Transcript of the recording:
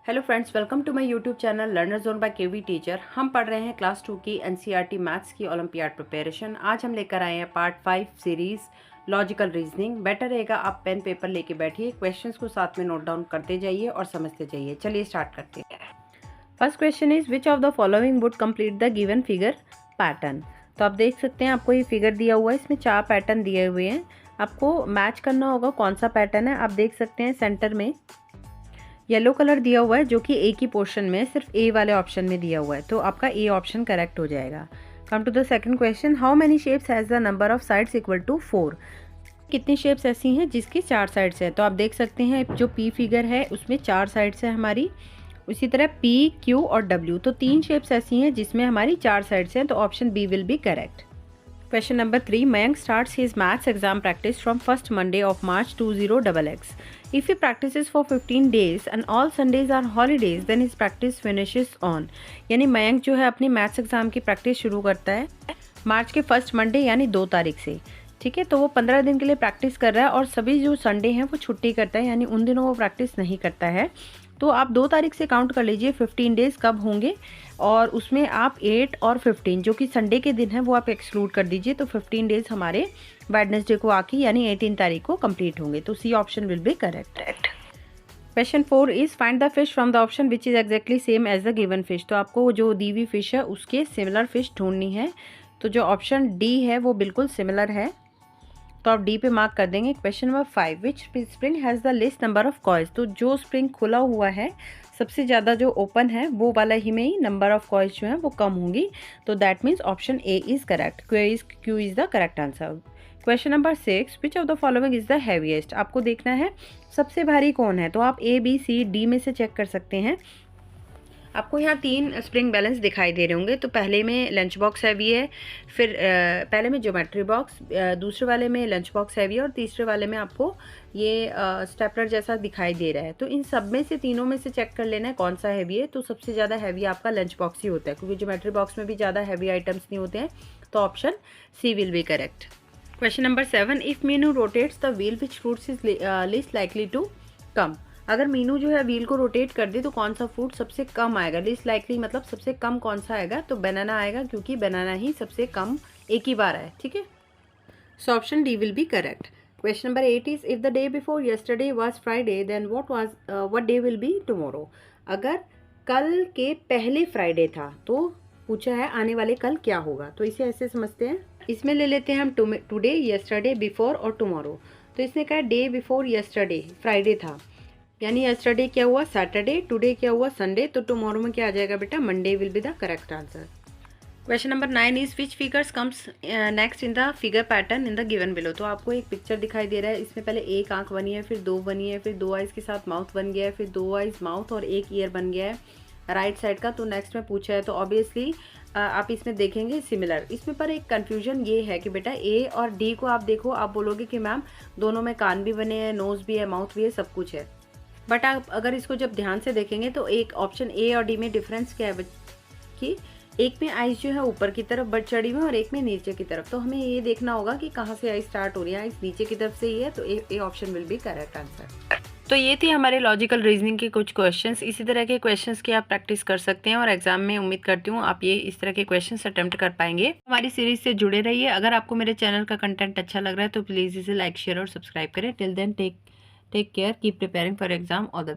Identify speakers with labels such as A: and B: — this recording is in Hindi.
A: Hello friends, welcome to my YouTube channel learner zone by KV teacher. हम पढ़ रहे हैं क्लास 2 की एनसीईआरटी मैथ्स की ओलंपियाड प्रिपरेशन। आज हम लेकर आए हैं part 5 series logical reasoning. Better रहेगा आप पेन पेपर लेके बैठिए, क्वेश्चंस को साथ में नोट डाउन करते जाइए और समझते जाइए। चलिए स्टार्ट करते हैं। First question is which of the following would complete the given figure pattern. तो आप देख सकते हैं, आपको ये फिगर दिया हुआ है, इसमें 4 पैटर्न दिए हुए हैं। आपको मैच करना होगा कौन सा पैटर्न है। आप देख सकते हैं सेंटर में येलो कलर दिया हुआ है जो कि ए की पोर्शन में सिर्फ ए वाले ऑप्शन में दिया हुआ है, तो आपका ए ऑप्शन करेक्ट हो जाएगा। Come to the second question, how many shapes has the number of sides equal to 4। कितनी शेप्स ऐसी हैं जिसकी 4 साइड्स है। तो आप देख सकते हैं जो पी फिगर है उसमें 4 साइड्स है हमारी। उसी तरह पी, क्यू और डब्ल्यू, तो 3 शेप्स ऐसी हैं जिसमें हमारी 4 साइड्स हैं, तो option B will be correct. Question number 3. Mayank starts his maths exam practice from first Monday of March 20XX. If he practices for 15 days and all Sundays are holidays, then his practice finishes on. यानी मयंक जो है अपनी मैथ्स एग्जाम की प्रैक्टिस शुरू करता है मार्च के फर्स्ट मंडे यानी 2 तारीख से। ठीक है, तो वो 15 दिन के लिए प्रैक्टिस कर रहा है और सभी जो संडे हैं वो छुट्टी करता है, यानी उन दिनों वो प्रैक्टिस नहीं करता है। तो आप 2 तारीख से काउंट कर लीजिए 15 डेज़ कब होंगे, और उसमें आप 8 और 15 जो कि संडे के दिन है वो आप एक्सक्लूड कर दीजिए। तो 15 डेज़ हमारे वेडनेसडे को आके यानी 18 तारीख को कंप्लीट होंगे, तो C option will be correct. Question 4 is find the fish from the option which is exactly same as the given fish. तो आपको जो दी हुई फिश है उसके सिमिलर फिश ढूंढनी है। तो जो ऑप्शन डी है वो बिल्कुल सिमिलर है, तो आप डी पे मार्क कर देंगे। Question number 5, which spring has the लेस्ट number of coils. तो जो स्प्रिंग खुला हुआ है सबसे ज़्यादा जो ओपन है वो वाला ही में ही नंबर ऑफ कॉइल्स जो है वो कम होंगी, तो that means option A is correct. Q is the correct answer. Question number 6, which of the following is the heaviest. आपको देखना है सबसे भारी कौन है, तो आप ए बी सी डी में से चेक कर सकते हैं। आपको यहाँ 3 स्प्रिंग बैलेंस दिखाई दे रहे होंगे। तो पहले में लंच बॉक्स हैवी है, फिर पहले में ज्योमेट्री बॉक्स, दूसरे वाले में लंच बॉक्स हैवी है और तीसरे वाले में आपको ये स्टेपलर जैसा दिखाई दे रहा है। तो इन सब में से तीनों में से चेक कर लेना है कौन सा हैवी है। तो सबसे ज़्यादा हैवी आपका लंच बॉक्स ही होता है, क्योंकि ज्योमेट्री बॉक्स में भी ज़्यादा हैवी आइटम्स नहीं होते हैं, तो option C will be correct. Question number 7, if Meenu rotates the wheel which fruits is least likely to come. अगर मीनू जो है व्हील को रोटेट कर दे तो कौन सा फ्रूट सबसे कम आएगा। लीस्ट लाइकली मतलब सबसे कम कौन सा आएगा, तो बनाना आएगा, क्योंकि बनाना ही सबसे कम एक ही बार आए। ठीक है, so option D will be correct. Question number 8 is if the day before yesterday was Friday then what day will be tomorrow. अगर कल के पहले फ्राइडे था तो पूछा है आने वाले कल क्या होगा, तो इसे ऐसे समझते हैं। इसमें ले लेते हैं हम टुडे, यस्टरडे, बिफोर और टुमारो। तो इसने कहा डे बिफोर यस्टरडे फ्राइडे था, यानी यस्टरडे क्या हुआ सैटरडे, टुडे क्या हुआ संडे, तो टुमारो में क्या आ जाएगा बेटा, Monday will be the correct answer. Question number 9 is which figures comes next in the figure pattern in the given below. तो आपको एक पिक्चर दिखाई दे रहा है, इसमें पहले एक आंख बनी है, फिर 2 बनी है, फिर 2 आइज के साथ माउथ बन गया है, फिर 2 आइज माउथ और 1 ईयर बन गया है राइट साइड का। तो नेक्स्ट में पूछा है, तो ऑब्वियसली आप इसमें देखेंगे सिमिलर। इसमें पर एक कन्फ्यूजन ये है कि बेटा ए और डी को आप देखो, आप बोलोगे कि मैम दोनों में कान भी बने हैं, नोज भी है, माउथ भी है, सब कुछ है। बट आप अगर इसको जब ध्यान से देखेंगे तो एक ऑप्शन ए और डी में डिफरेंस क्या है कि एक में आइज जो है ऊपर की तरफ बट चढ़ी हुई है और एक में नीचे की तरफ। तो हमें ये देखना होगा कि कहाँ से आइज स्टार्ट हो रही है, आइज नीचे की तरफ से ही है, तो A option will be correct answer. तो ये थी हमारे लॉजिकल रीजनिंग के कुछ क्वेश्चंस। इसी तरह के क्वेश्चंस की आप प्रैक्टिस कर सकते हैं और एग्जाम में उम्मीद करती हूँ आप ये इस तरह के क्वेश्चंस अटेम्प्ट कर पाएंगे। हमारी सीरीज से जुड़े रहिए। अगर आपको मेरे चैनल का कंटेंट अच्छा लग रहा है तो प्लीज़ इसे लाइक, शेयर और सब्सक्राइब करें। Till then take care, keep preparing for exam, all the best.